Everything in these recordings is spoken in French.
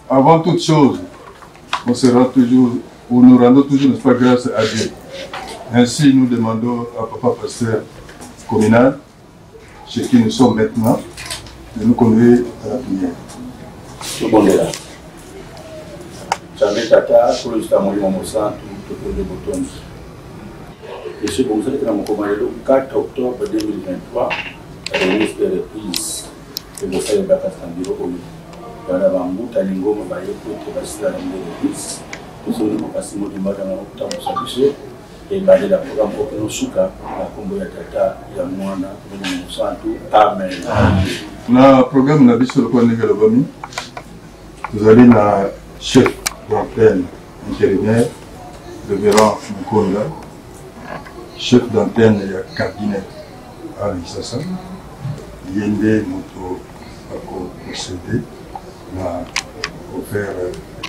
avant toute chose, on se rend toujours, ou nous rendons toujours notre grâce à Dieu. Ainsi, nous demandons à Papa Pasteur communal, chez qui nous sommes maintenant, de nous conduire à la prière. Tout le monde est là. Jamais Tata, pour le stade Moïse Momosan, tout le bouton. Et ce que vous savez, le 4 octobre 2023, la ministre de reprise de Bossé Baka Sambiro, dans la Bambou, Talingo, Mabaye, pour la reprise. Nous sommes dans le Passimo du Madame Octobre Sabiché, et la programme pour que nous souka, la Combo Tata, Yamouana, Amen. Le programme n'a pas sur le point de vue. Vous allez la chef d'antenne intérimaire, le Véran Mukonda, chef d'antenne et cabinet à l'Issassa, Yende Moto Ako procédé, pour faire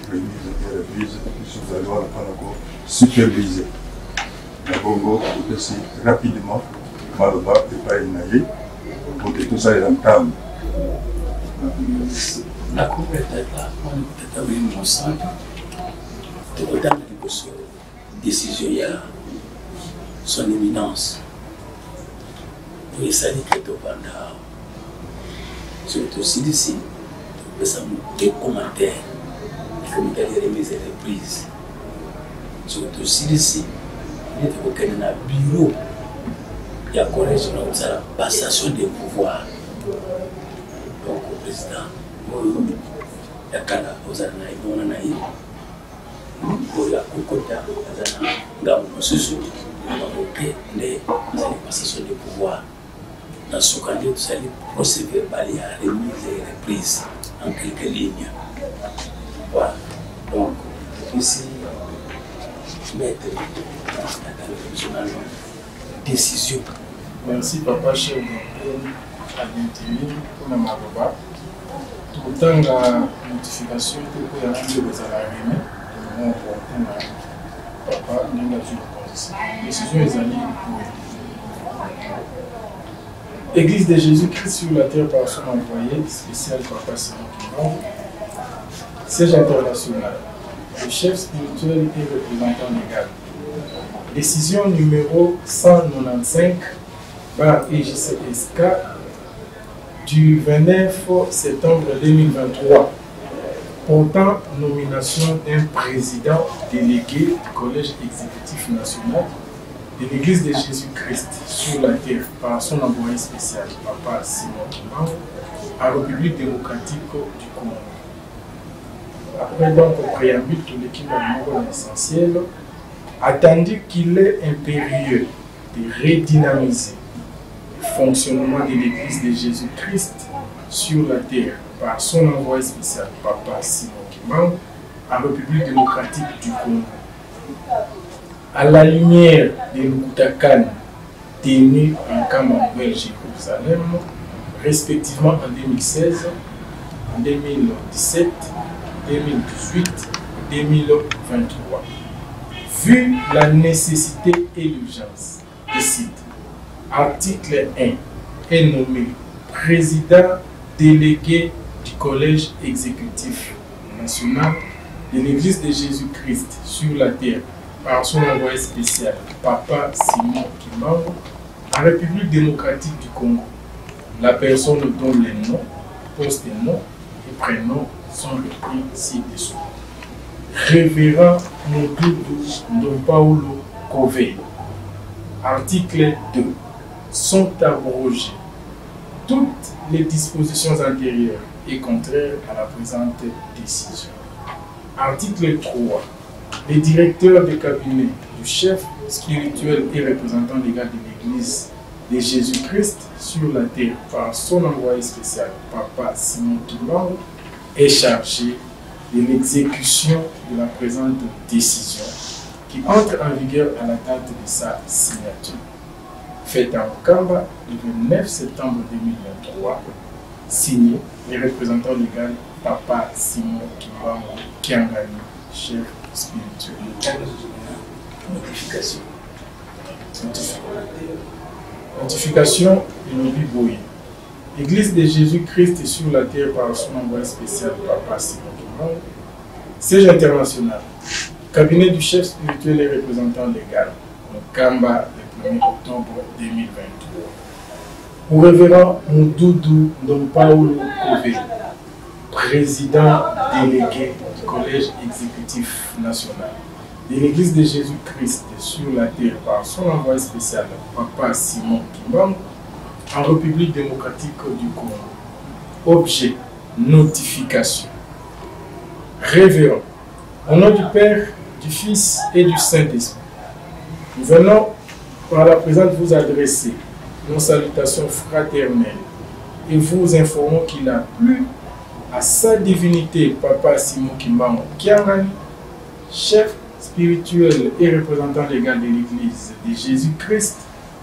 remise et reprise, puis vous allez voir la superviser. La Bongo, vous aussi rapidement, Maroba et Païnaï, pour que tout ça est rentable. La Cour est là, on est mon sang. Tout le temps, décision, son éminence. Oui, ça dit que tout le monde. Surtout si d'ici, nous avons des commentaires, des commentaires de remise et reprise. Surtout si d'ici, il faut qu'il y ait un bureau. Il y a la passation des pouvoirs. Donc, le président, il y a Kala, vous avez dit, il y a Kokota, vous avez dit, les passations de pouvoir. Dans ce cas, vous allez procéder à la remise et reprise en quelques lignes. Voilà. Donc, ici, mettre dans la décision. Merci, Papa, chef à l'intérim, pour ma maroba. Tout le temps, la notification que vous avez des alarmes, nous avons Papa, nous avons une décision est allée pour Église de Jésus-Christ sur la terre par son envoyé spécial Papa Simon Kimbangu, siège international, le chef spirituel et représentant légal. Décision numéro 195 par EJCSK du 29 septembre 2023 portant nomination d'un président délégué du Collège exécutif national de l'Église de Jésus-Christ sur la terre par son envoyé spécial, Papa Simon Kimbangu, à la République démocratique du Congo. Après donc au préambule de l'équipe essentiel, attendu qu'il est impérieux de redynamiser le fonctionnement de l'Église de Jésus-Christ sur la terre par son envoyé spécial, Papa Simon Kimbangu, à la République démocratique du Congo. À la lumière de l'Outakan tenu en Camembert, Jérusalem, respectivement en 2016, en 2017, 2018 et 2023. Vu la nécessité et l'urgence, décide. Article 1 est nommé président délégué du Collège exécutif national de l'Église de Jésus-Christ sur la terre par son envoyé spécial, Papa Simon Kimbangu, en République démocratique du Congo. La personne dont les noms, poste et noms et prénoms sont repris ci-dessous. Révérend Modudu Ndompaulo Kové. Article 2. Sont abrogées toutes les dispositions antérieures et contraires à la présente décision. Article 3. Les directeurs de cabinet du chef spirituel et représentant légal de l'Église de Jésus-Christ sur la terre par son envoyé spécial, Papa Simon Kimbangu, est chargé de l'exécution de la présente décision qui entre en vigueur à la date de sa signature. Faite en Kamba le 29 septembre 2023, signé les représentants légaux Papa Simon Kimbangu Kiangani, chef spirituel. Notification. Notification de Nobi Boye. Église de Jésus-Christ sur la terre par son envoyé spécial, Papa Simon Kimbangu. Siège international. Cabinet du chef spirituel et représentant légal. Kamba, le 1er octobre 2023. Au révérend Moudoudou Don Paulo Kové, président délégué du collège exécutif national de l'Église de Jésus-Christ sur la terre par son envoyé spécial, Papa Simon Kimbangu, en République démocratique du Congo. Objet, notification. Révérend, au nom du Père, du Fils et du Saint-Esprit, nous venons par la présente vous adresser nos salutations fraternelles et vous informons qu'il a plu à sa divinité, Papa Simon Kimbangu Kiangani, chef spirituel et représentant légal de l'Église de Jésus-Christ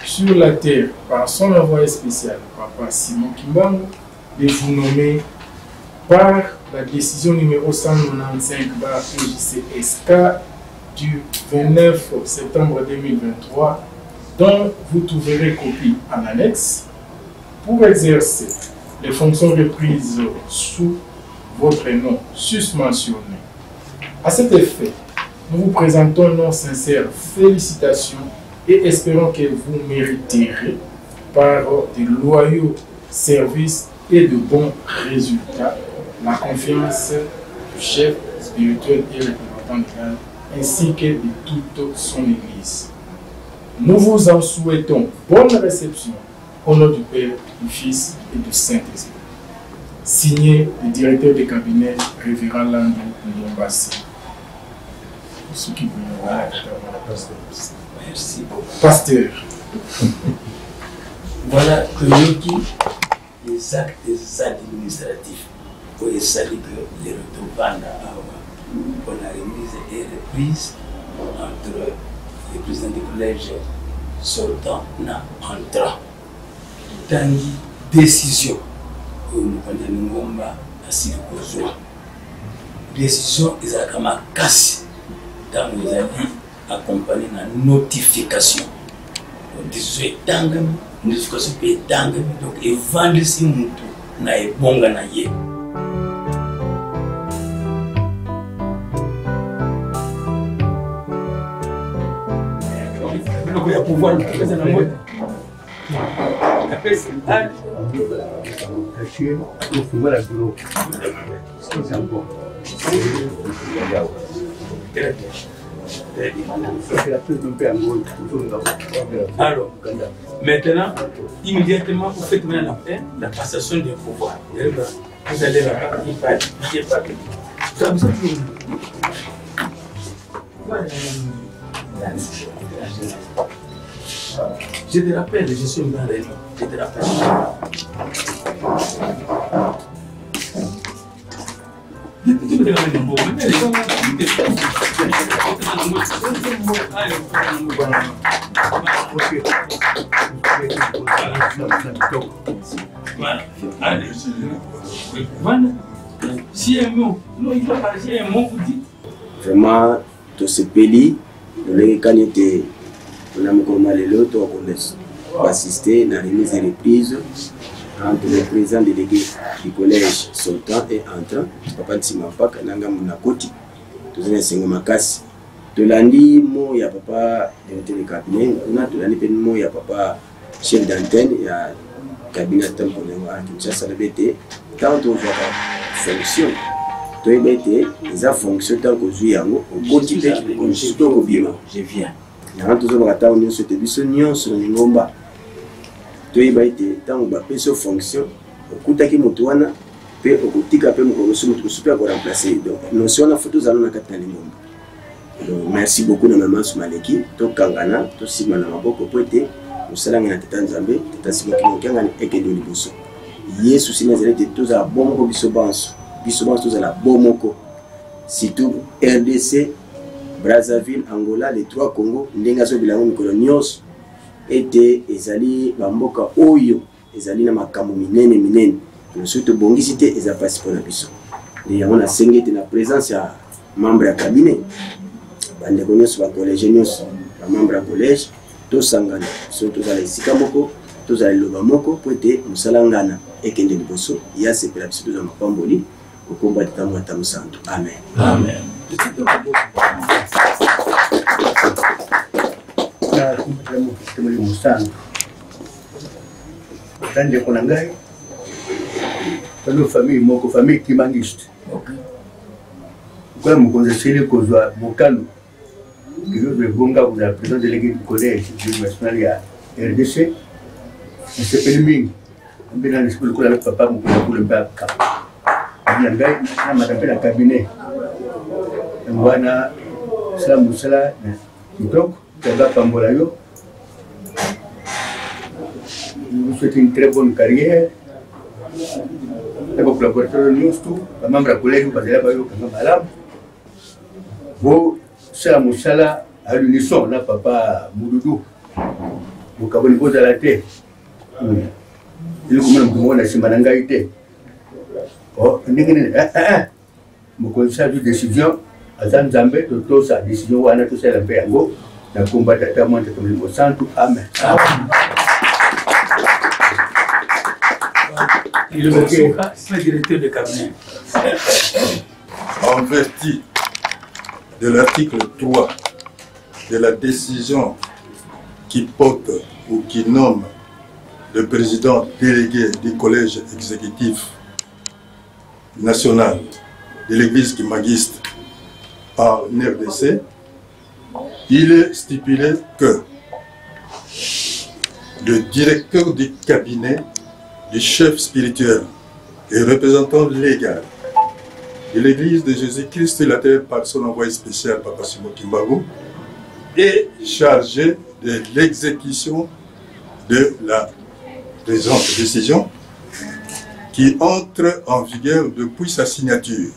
sur la terre par son envoyé spécial, Papa Simon Kimbangu, de vous nommer par la décision numéro 195/PJCSK du 29 septembre 2023, dont vous trouverez copie en annexe, pour exercer les fonctions reprises sous votre nom susmentionné. À cet effet, nous vous présentons nos sincères félicitations et espérons que vous mériterez, par de loyaux services et de bons résultats, la confiance du chef spirituel et représentant légal, ainsi que de toute son Église. Nous vous en souhaitons bonne réception au nom du Père, du Fils et du Saint-Esprit. Signé le directeur de cabinet, révérend Landou Ndombasi. Ceux qui veulent voir Merci beaucoup. Pasteur. Voilà que les actes administratifs pour les saluer les retrouvants pour la remise et reprise entre le président du collège sortant et entrant. Tangi décision que nous avons à Silikozwa. Décision est à Kamakasi. Dans nous avons accompagné la notification. Décision est tangam, notification est tangam. Donc, et vendre si nous na ebonga na ye. Il y a pouvoir de faire la mode. Alors, maintenant, immédiatement, vous faites maintenant la passation des pouvoirs. Vous allez la je te rappelle, je suis une grande réunion. Je te rappelle. Si un mot, non, il va parler un mot, vous dites. Vraiment, tout ce pays, les candidates, on a assisté à la remise et reprise entre le président délégué du collège sortant et entrant, Papa Tsimampaka, Nanga Munakoti, tous les 5 Makasi. Tolandi, mo ya papa de cabinet, on a Tolandi mo ya papa chef d'antenne, il y a cabinet de temps à Kinshasa, tant on voit fonction. Toi, les fonctions tant que je au quotidien, au bureau, je viens. Il y a toujours un temps où nous sommes sur le Ngomba. Toi, tant que je fonction, au Koutaki Moutouana, puis au Koutika, puis au super pour remplacer. Donc, nous sommes en photo, nous allons à Ngomba. Merci beaucoup, Maman Soumaleki, to Kangana, to Simana Maboko, Poete, nous sommes en Tanzambé, Tatasimo Kangana et Kedolibuso. Yesu Sinazarete, tous à Bongo Bisobanso. Bisobanso, tous à la Bomoko. Surtout RDC, Brazzaville, Angola, les 3 Congo, Ndengazo Bilango Mikolonios, était Ezali Bamboka Oyo, Ezali na makambo minene. Nous sommes bongi cité et ça passe pour la biso. Et on a singé de la présence à membre à cabinet. Bande connaissent sur collège nyos, membre à collège, tous sangana, surtout à la Sikamoko, tous à l'Obamoko, pour être Musalangana. ekende liboso ya sepela biso tozwa mapamboli okomba tatamu atamu santu amen Amen. Temuli musantu tande kona ngai tando famille moko famille kimangiste kwa mokonzi sele kozwa mokano kilo de bonga vous la président délégué du collège national ya RDC c'est mingi mbina ni sikulu kula papa mokolo kula mbaka na ngai na madame na cabinet ngwana sala musala donc tanga pambola yo. Je vous souhaite une très bonne carrière. D'abord, collaborateur de News, tout, les membres de collège, vous allez avoir un malade. Vous, c'est la moussala à l'unisson, là, papa Moudoudou. Vous avez une pause à la tête. Il est comme un peu de Simanangaïté. Oh, mon conseil de décision, à Zanzambé, tout ça, décision, on a tout ça, la paix à go, la combat à Tamon, le Santo, amen. Il est le directeur de cabinet. En vertu de l'article 3 de la décision qui porte ou qui nomme le président délégué du collège exécutif national de l'église kimangiste en RDC, il est stipulé que le directeur du cabinet du chef spirituel et représentant légal de l'église de Jésus-Christ sur la terre par son envoyé spécial Papa Simon Kimbangu est chargé de l'exécution de la présente décision qui entre en vigueur depuis sa signature.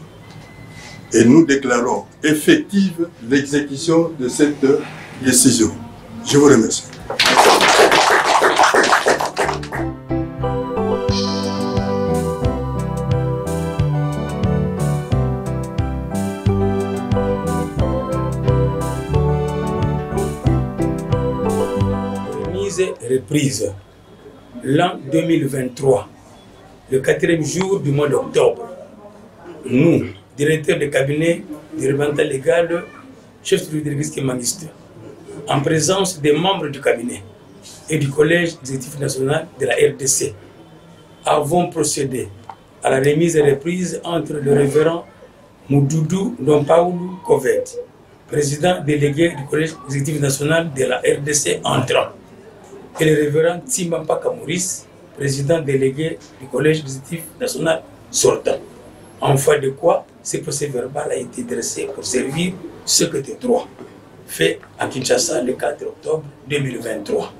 Et nous déclarons effective l'exécution de cette décision. Je vous remercie. Reprise l'an 2023, le 4e jour du mois d'octobre. Nous, directeurs de cabinet du représentant légal, chef de l'église kimangiste, en présence des membres du cabinet et du collège exécutif national de la RDC, avons procédé à la remise et reprise entre le révérend Moudoudou Don Paoulou Kovet, président délégué du collège exécutif national de la RDC entrant, et le révérend Tsimbapaka Maurice, président délégué du collège exécutif national sortant. En foi de quoi, ce procès verbal a été dressé pour servir ce que tes droits, fait à Kinshasa le 4 octobre 2023.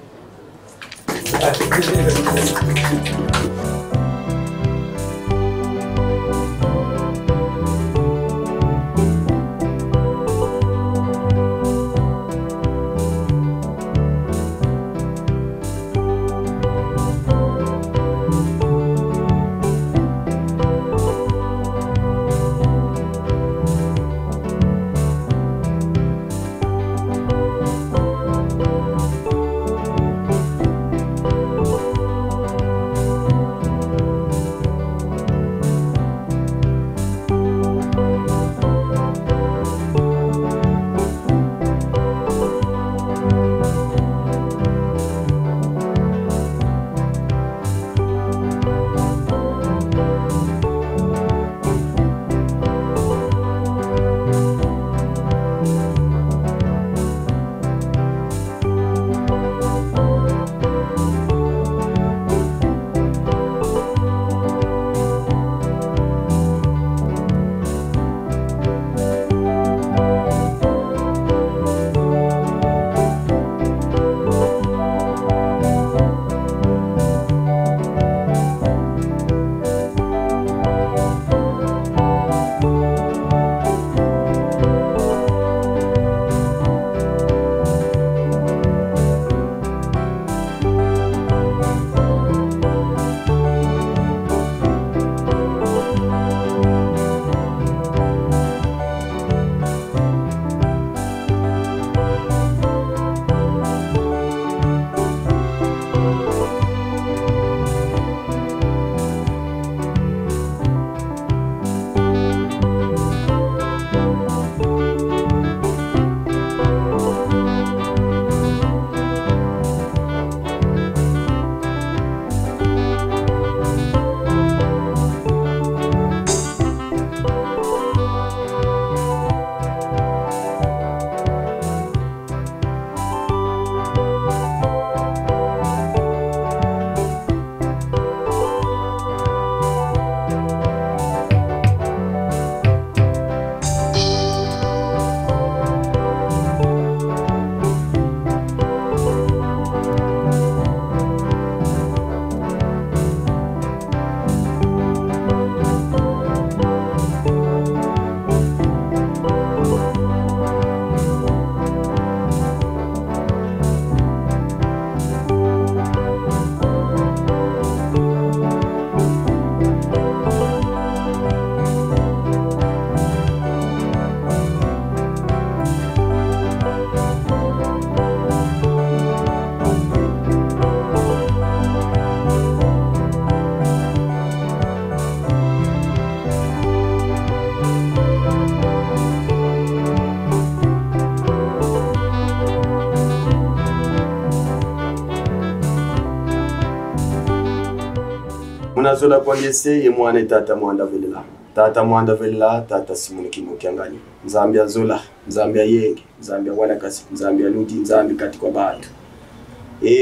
Munazola kwa ngese ye mwana tata mwanda velela. Tata mwanda velela tata Simoni Kimokiangani. Nzambia zola, Nzambia yenge, Nzambia wala kasi, Nzambia ludi, Nzambia kati kwa batu.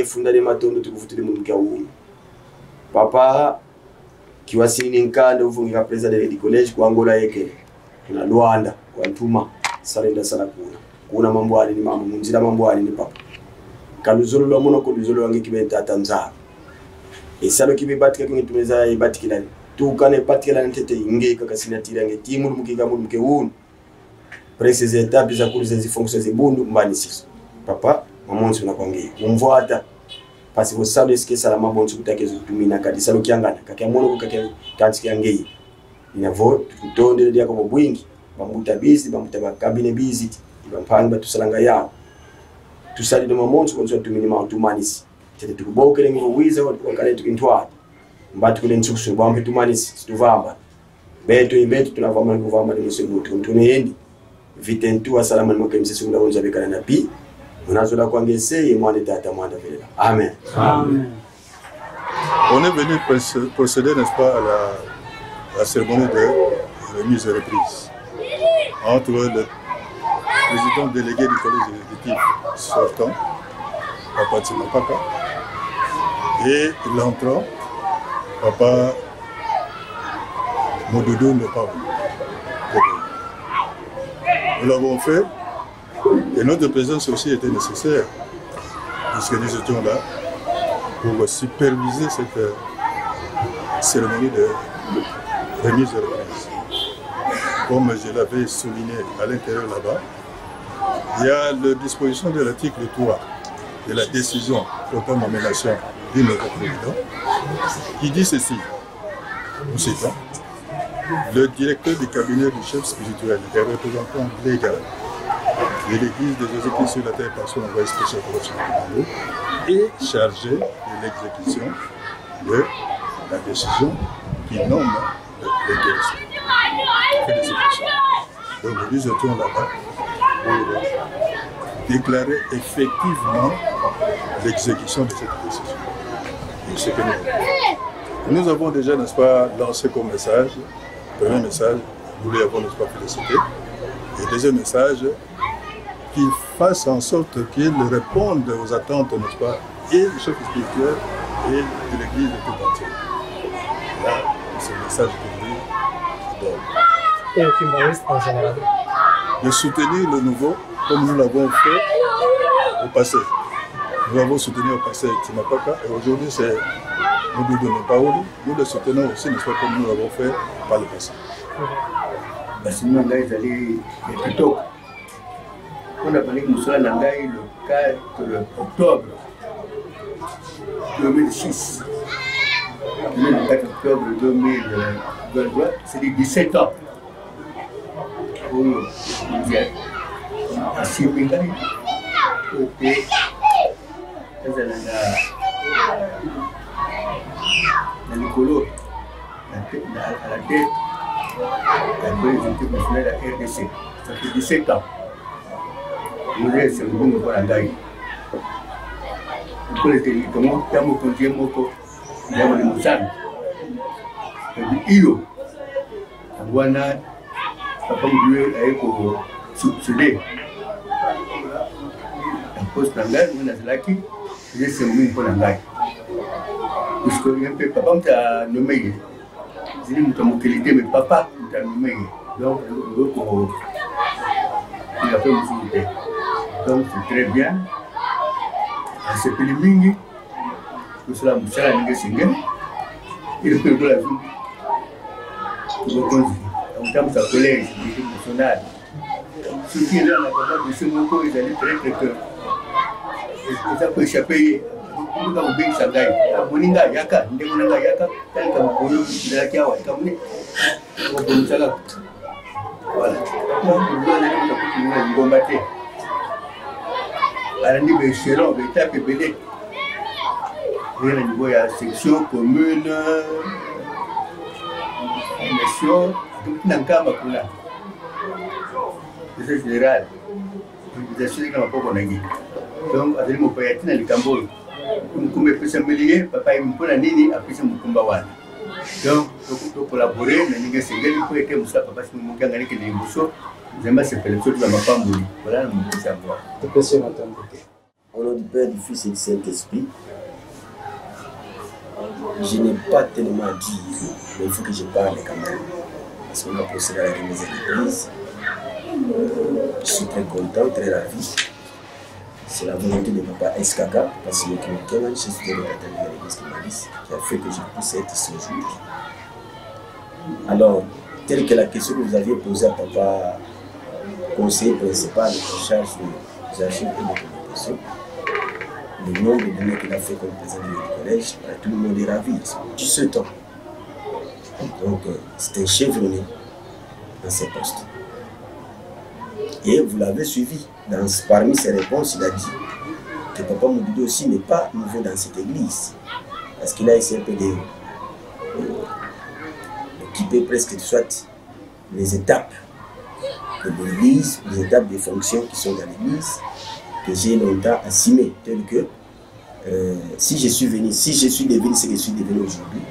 Fundale matondo tukufutule mungu umu. Papa kiwasini nkanda ufunga president di college kwa Angola yeke. Na Luanda kwa Ntuma salenda sala kuna mambo ali ni mama munzira mambo ali ni papa. Kaluzolo lo muno ko luzolo wange kibenta tanza. Esalo kibibatika kungitumeza ibatikila. Tukane patikila ntete inge kakasina tirange timu mukiga muke wunu. Preces étapes za kuliza zifonction zibundu mbani siso. Papa mamonzi unakwangea. Umvuata pasi vosalo eske sala mabonzo kutakezo kutumina kadi salo kiangana kakyamono kukake kanti kiangei. Inavo tutonde dia kwa bwingi bamuta busy bamuta kabine busy bampanga tusalanga yao. Tusali no mamonzi konzo tumini ma tumanisi. Tete tukubokele ngo wiza wakale tukintwa. Mbati kule ntsukusu bambe tumanisi tuvamba. Beto tunavama nguvama ni musebutu ntuneyendi. Vitentu salama ni mwake msisi unda unza bekana na pi. Munazola kwa ngese ye mwana tata mwanda velela. Amen. Amen. On est venu procéder, n'est-ce pas, à la cérémonie de remise et reprise entre le président délégué du collège exécutif sortant, Papa Tsimapaka, et l'entrant, Papa Modoudou Nopabou. Nous l'avons fait et notre présence aussi était nécessaire puisque nous étions là pour superviser cette cérémonie de remise et reprise. Comme je l'avais souligné à l'intérieur là-bas, il y a la disposition de l'article 3 de la décision portant nomination du nouveau président qui dit ceci, nous citons, le directeur du cabinet du chef spirituel et représentant légal de l'église de Jésus-Christ sur la terre par son envoyé spécial pour le est chargé de l'exécution de la décision qui nomme le guérisseur. Donc nous étions là-bas pour déclarer effectivement l'exécution de cette décision. Et ce que nous avons déjà, n'est-ce pas, lancé comme message. Premier message, nous lui avons, n'est-ce pas, félicité. Et deuxième message, qu'il fasse en sorte qu'il réponde aux attentes, n'est-ce pas, et du chef spirituel et de l'église de tout entier. Là, c'est le message que lui donne. Et le Kimbariste en général. De soutenir le nouveau comme nous l'avons fait au passé. Nous l'avons soutenu au passé avec Timapaka et aujourd'hui c'est Modoudou Nopabou. Nous le soutenons aussi, n'est-ce pas, comme nous l'avons fait par le passé. Sinon, là, ils allaient plutôt. On a parlé de Moussa Nangaï le 4 octobre 2006. Le 4 octobre 2023, c'est les 17 ans. Pour nous dire, à Simbingari, côté, dans le colo, à la tête, après les équipes nationales de la RDC. Ça fait 17 ans. Nous avons fait un bon travail. Pour les télécommandes, nous avons continué à faire des moussanes. Ilo, Aguana, Papa Moué a succédé. Un poste d'anglais, nous avons fait j'ai semé pour l'anglais. Parce que papa m'a nommé. J'ai dit que mon qualité, mais papa m'a nommé. Donc, il a fait mon souhait. Donc, c'est très bien. C'est plus mingi. Tout cela, Moussa Ningue Singen. Il peut de la vie. On t'a mis à collège, l'équipe nationale. Ce qui est là, on a pas de ce mot, ils allaient très très. Ils ont échappé. Nous avons bien ça. Moninga Yaka, Ndemonanga Yaka, tel que vous de la Kiawa, comme nous. Voilà. Nous combattre. À la niveau échelon, l'État peut aider. Au niveau de la section commune, nation, tout le monde. C'est général. Je suis comme un peu connu. Donc, avec mon père, il y a un Mkumbe pesa miliye, papa mkuna nini apisa mkumba wani. Donc, pour collaborer, nous avons essayé de faire ça parce que nous avons gagné des émotions. Nous avons fait le tour de ma femme. Voilà, nous voulons savoir. Au nom du Père, du Fils et du Saint-Esprit, je n'ai pas tellement à dire, mais il faut que je parle quand même. Parce qu'on a procédé à la remise de l'église. Je suis très content, très ravi. C'est la volonté de papa Eskaka, parce que je suis soutenu de l'église qui a fait que je puisse être ici aujourd'hui. Alors, telle que la question que vous aviez posée à papa, conseiller principal en charge des archives et de communication, le nombre de données qu'il a fait comme président du collège, tout le monde est ravi. Du ce temps. Donc, c'est un chevronné dans ses postes. Et vous l'avez suivi. Parmi ses réponses, il a dit que papa Moudoudou aussi n'est pas nouveau dans cette église. Parce qu'il a essayé un peu d'équiper presque soit les étapes de l'église, les étapes des fonctions qui sont dans l'église, que j'ai longtemps assumées, tel que si je suis venu, si je suis devenu ce que je suis devenu aujourd'hui,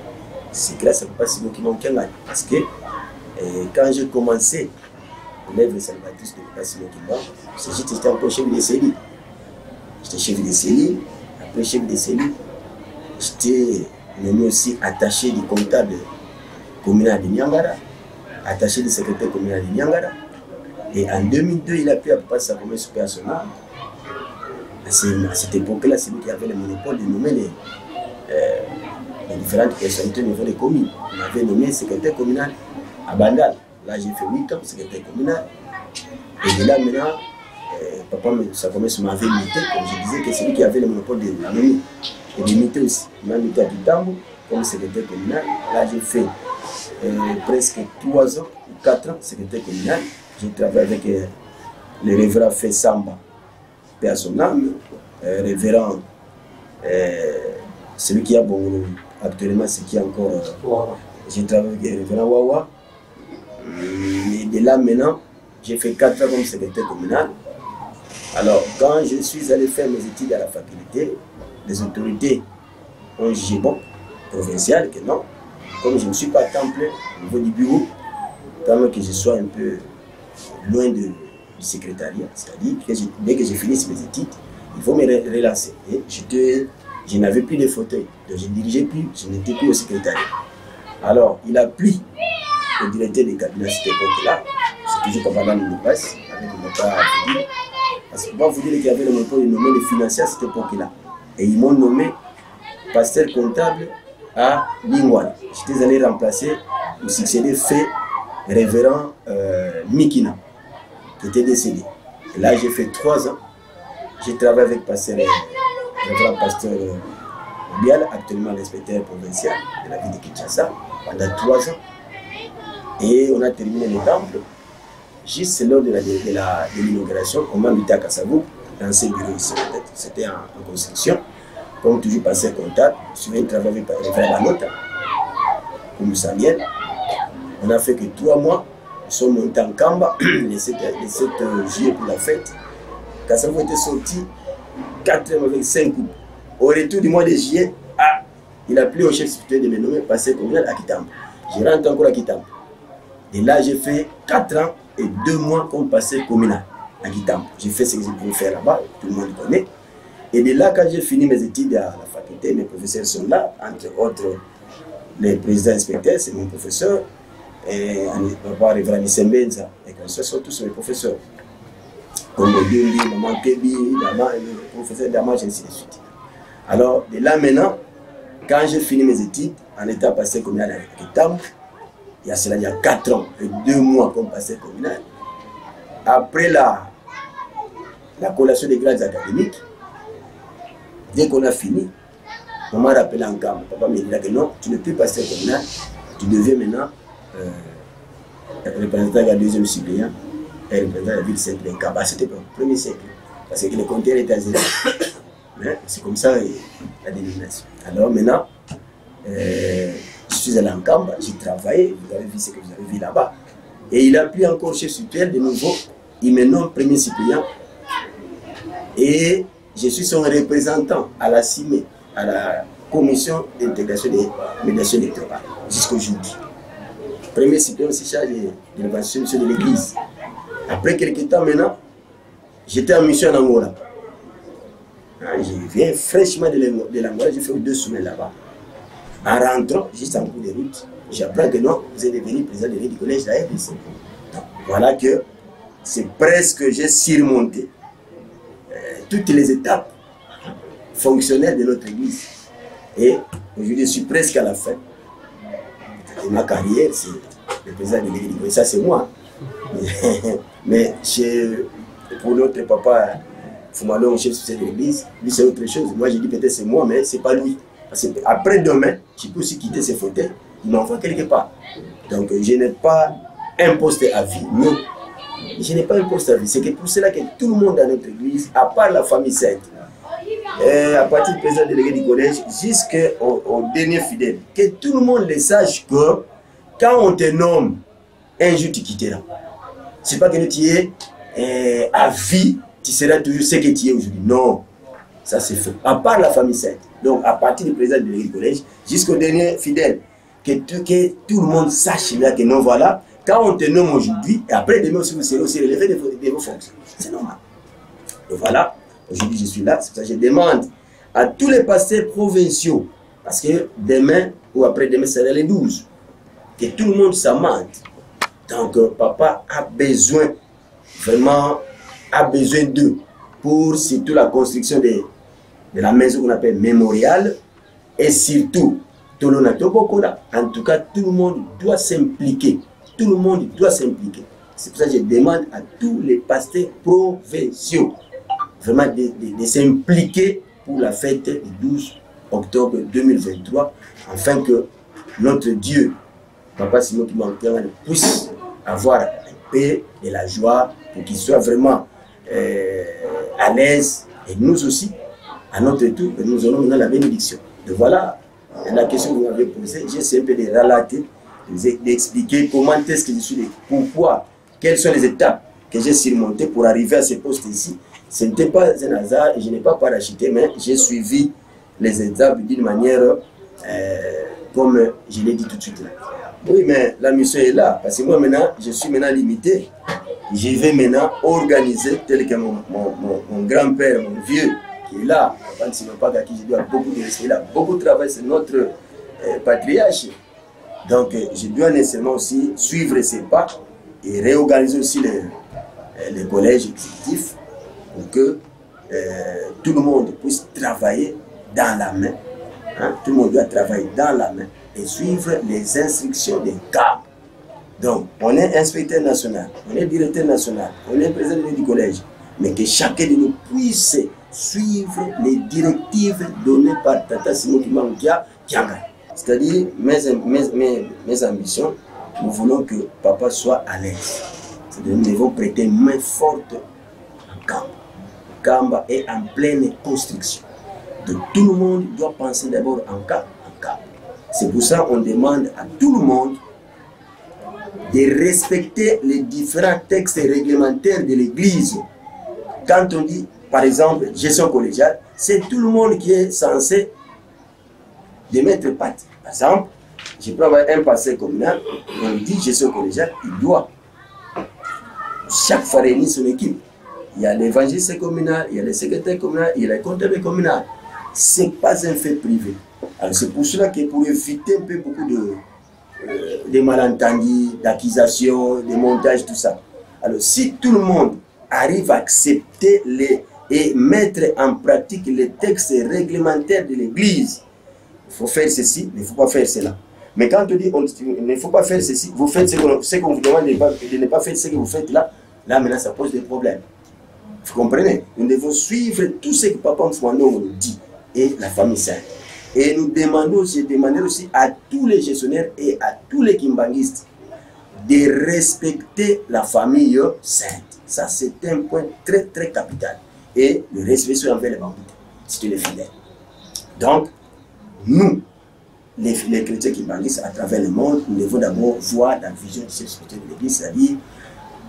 c'est grâce à papa Simon qui m'a enquêté. Parce que quand j'ai commencé l'œuvre salvatrice de papa Simon Kimba, j'étais encore chef de cellule. J'étais chef de cellule, après chef de cellule, j'étais nommé aussi attaché du comptable communal de Nyangara, attaché du secrétaire communal de Nyangara. Et en 2002, il a pris à papa sa promesse personnelle. À cette époque-là, c'est lui qui avait le monopole de nommer les différentes personnalités au niveau des communes. On avait nommé secrétaire communal à Bandal. Là, j'ai fait 8 ans secrétaire communal. Et de là, maintenant, papa, sa promesse m'avait muté. Comme je disais, que c'est lui qui avait le monopole de la nommer. Et de muter aussi. Il m'a muté à Kitambo comme secrétaire communal. Là, j'ai fait presque 3 ans ou 4 ans secrétaire communal. J'ai travaillé avec le révérend Fé Samba, Père à son âme, révérend, celui qui a bon actuellement, c'est qui encore. J'ai travaillé avec le révérend Wawa. Et de là maintenant, j'ai fait 4 ans comme secrétaire communal. Alors, quand je suis allé faire mes études à la faculté, les autorités ont jugé bon, provincial, que non. Comme je ne suis pas à temps plein au niveau du bureau, tant même que je sois un peu loin du secrétariat, c'est-à-dire que dès que je finisse mes études, il faut me relancer. Et je n'avais plus de fauteuil, donc je ne dirigeais plus, je n'étais plus au secrétariat. Alors, il a pris le directeur des cabinets à cette époque-là, c'est toujours Papa Dame de Passe, avec le papa Foudil. Parce que Papa Foudil qui avait le monopole de nommer les financiers à cette époque-là. Et ils m'ont nommé pasteur comptable à Lingwan. J'étais allé remplacer ou succéder fait révérend Mikina, qui était décédé. Et là, j'ai fait 3 ans. J'ai travaillé avec révérend pasteur Bial, actuellement l'inspecteur provincial de la ville de Kinshasa, pendant 3 ans. Et on a terminé le temple. Juste lors de l'inauguration, on m'a invité à Kassavou, dans ces bureaux ici. C'était en construction. Comme toujours passé comptable, je suis venu travailler avec le frère Banota, pour Moussandienne. On a fait que 3 mois. Nous sommes montés en Kamba, le 7 juillet pour la fête. Kassavou était sorti 4 avec 5 coups. Au retour du mois de juillet, il a pris au chef spirituel de me nommer pasteur communal à Kitambo. Je rentre encore à Kitambo. Et là, j'ai fait 4 ans et 2 mois comme pasteur communal à Kitambo. J'ai fait ce que je pouvais faire là-bas, tout le monde connaît. Et de là, quand j'ai fini mes études à la faculté, mes professeurs sont là, entre autres, le président inspecteur, c'est mon professeur, et papa révérend Nisembenza, et comme ça, sont tous mes professeurs. Comme Odumbi, Maman Kebi, le professeur Damage, ainsi de suite. Alors, de là maintenant, quand j'ai fini mes études, en étant pasteur communal à Kitambo, il y a cela il y a 4 ans et 2 mois comme pasteur communal, après la collation des grades académiques, dès qu'on a fini, on m'a rappelé en Kamba. Papa me dit que non, tu ne peux pas passer communal, tu deviens maintenant représentant de la 2e suppléant et représentant de la ville simple de Kamba. C'était le premier siècle, parce que le compteur était à 0. Mais c'est comme ça la dénomination. Alors maintenant, je suis allé en Kamba, j'ai travaillé, vous avez vu ce que vous avez vu là-bas. Et il a pris encore chef suppléant de nouveau, il me nomme premier suppléant. Et je suis son représentant à la CIME, à la commission d'intégration des médiations électorales jusqu'aujourd'hui. Premier suppléant se charge de l'évaluation de l'église. Après quelques temps maintenant, j'étais en mission en Angola. Je viens fraîchement de l'Angola, j'ai fait 2 semaines là-bas. En rentrant, juste en cours de route, j'apprends que non, vous êtes devenu président du collège de la RDC. Voilà que c'est presque, j'ai surmonté toutes les étapes fonctionnelles de notre église. Et aujourd'hui, je suis presque à la fin de ma carrière, c'est le président de l'église du collège. Ça, c'est moi. Mais pour notre papa, Fumalo, chef de l'église, lui, c'est autre chose. Moi, j'ai dit peut-être c'est moi, mais c'est pas lui. Parce que après demain, je peux aussi quitter ce fauteuil, il m'envoie quelque part. Donc, je n'ai pas un poste à vie. Non, je n'ai pas un poste à vie. C'est pour cela que tout le monde dans notre église, à part la famille sainte, à partir du président délégué du collège jusqu'au dernier fidèle, que tout le monde le sache que quand on te nomme, un jour tu quitteras. C'est pas que tu es à vie, tu seras toujours ce que tu es aujourd'hui. Non, ça c'est faux. À part la famille sainte. Donc à partir du président délégué du collège jusqu'au dernier fidèle, que tout le monde sache là que non, voilà, quand on te nomme aujourd'hui, et après demain aussi vous serez aussi relevé de vos fonctions. C'est normal. Donc voilà. Aujourd'hui, je suis là, c'est pour ça que je demande à tous les pasteurs provinciaux, parce que demain ou après-demain, c'est les 12, que tout le monde s'amende. Donc, papa a besoin, vraiment, a besoin d'eux pour surtout la construction de la maison qu'on appelle mémorial et surtout, en tout cas, tout le monde doit s'impliquer. Tout le monde doit s'impliquer. C'est pour ça que je demande à tous les pasteurs provinciaux vraiment de s'impliquer pour la fête du 12 octobre 2023, afin que notre Dieu, Papa Simon Kimbangué, puisse avoir la paix et la joie, pour qu'il soit vraiment à l'aise, et nous aussi, à notre tour, nous allons maintenant la bénédiction. Et voilà la question que vous m'avez posée. J'essaie un peu de relater, d'expliquer comment est-ce que je suis, pourquoi, quelles sont les étapes que j'ai surmontées pour arriver à ce poste ici. Ce n'était pas un hasard, je n'ai pas parachuté, mais j'ai suivi les étapes d'une manière comme je l'ai dit tout de suite là. Oui, mais la mission est là, parce que moi maintenant, je suis maintenant limité. Je vais maintenant organiser, tel que mon grand-père, mon vieux, qui est là, à qui je dois beaucoup de respect, il a beaucoup de travail, c'est notre patriarche. Donc je dois nécessairement aussi suivre ses pas et réorganiser aussi les collèges exécutifs, pour que tout le monde puisse travailler dans la main. Hein? Tout le monde doit travailler dans la main et suivre les instructions des cadres. Donc, on est inspecteur national, on est directeur national, on est président du collège, mais que chacun de nous puisse suivre les directives données par Tata Simon Kimbangué. C'est-à-dire, mes ambitions, nous voulons que papa soit à l'aise. Nous devons prêter main forte en camp. Kamba est en pleine construction. Donc tout le monde doit penser d'abord en cas. C'est pour ça qu'on demande à tout le monde de respecter les différents textes réglementaires de l'Église. Quand on dit, par exemple, gestion collégiale, c'est tout le monde qui est censé de mettre patte. Par exemple, je peux avoir un pasteur communal, on dit gestion collégiale, il doit chaque fois réunir son équipe. Il y a l'évangéliste communal, il y a le secrétaire communal, il y a le comptable communal. Ce n'est pas un fait privé. C'est pour cela que pour éviter un peu beaucoup de malentendus, d'accusations, de montages, tout ça. Alors si tout le monde arrive à accepter et mettre en pratique les textes réglementaires de l'Église, il faut faire ceci, mais il ne faut pas faire cela. Mais quand on dit il ne faut pas faire ceci, vous faites ce qu'on vous demande de ne pas faire ce que vous faites là, maintenant ça pose des problèmes. Vous comprenez? Nous devons suivre tout ce que Papa Mfouano nous dit et la famille sainte. Et nous demandons aussi à tous les gestionnaires et à tous les kimbanguistes de respecter la famille sainte. Ça, c'est un point très très capital. Et le respect sur envers les bambous, c'est les fidèles. Donc, nous, les chrétiens kimbanguistes à travers le monde, nous devons d'abord voir la vision de ce spirituel de l'Église, c'est-à-dire,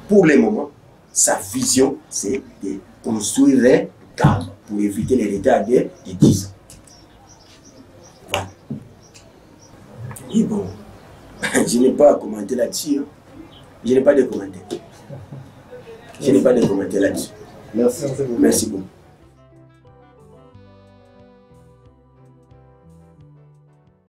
pour le moment, sa vision, c'est de construire un cadre pour éviter les retards de 10 ans. Et bon, je n'ai pas à commenter là-dessus. Hein. Je n'ai pas de commentaire. Je n'ai pas de commentaire là-dessus. Merci. Merci beaucoup.